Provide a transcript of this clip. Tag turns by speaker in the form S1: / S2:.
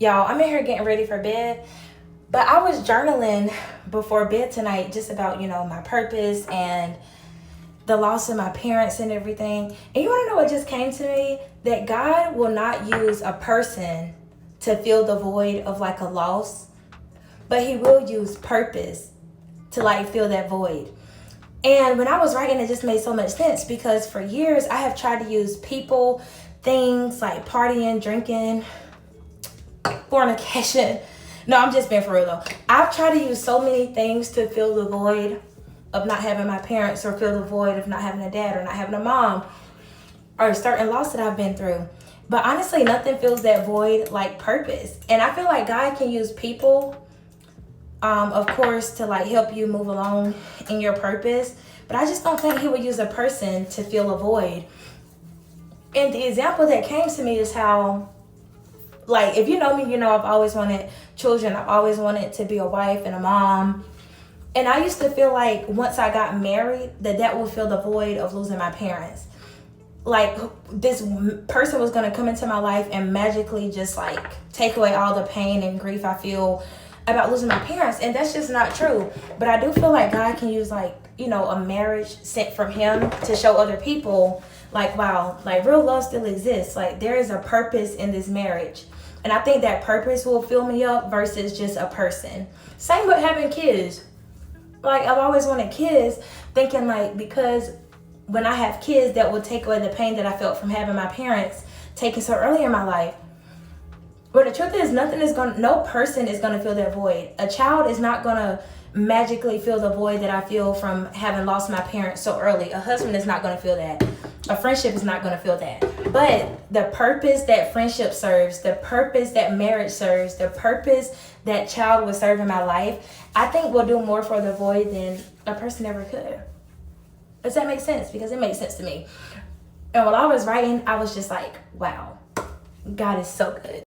S1: Y'all, I'm in here getting ready for bed, but I was journaling before bed tonight just about, my purpose and the loss of my parents and everything. And you want to know what just came to me? That God will not use a person to fill the void of like a loss, but he will use purpose to like fill that void. And when I was writing, it just made so much sense because for years I have tried to use people, things like partying, drinking, fornication. No, I'm just being for real though. I've tried to use so many things to fill the void of not having my parents, or fill the void of not having a dad or not having a mom, or certain loss that I've been through. But honestly, nothing fills that void like purpose. And I feel like God can use people, of course, to like help you move along in your purpose. But I just don't think he would use a person to fill a void. And the example that came to me is how, like, if you know me, I've always wanted children. I've always wanted to be a wife and a mom. And I used to feel like once I got married, that would fill the void of losing my parents. Like, this person was going to come into my life and magically just like take away all the pain and grief I feel about losing my parents. And that's just not true. But I do feel like God can use like, a marriage sent from him to show other people like, wow, like real love still exists. Like there is a purpose in this marriage. And I think that purpose will fill me up versus just a person. Same with having kids. Like I've always wanted kids, thinking like because when I have kids, that will take away the pain that I felt from having my parents taken so early in my life. But the truth is, no person is gonna fill that void. A child is not gonna magically fill the void that I feel from having lost my parents so early. A husband is not gonna fill that. A friendship is not gonna fill that. But the purpose that friendship serves, the purpose that marriage serves, the purpose that child will serve in my life, I think will do more for the void than a person ever could. Does that make sense? Because it makes sense to me. And while I was writing, I was just like, wow, God is so good.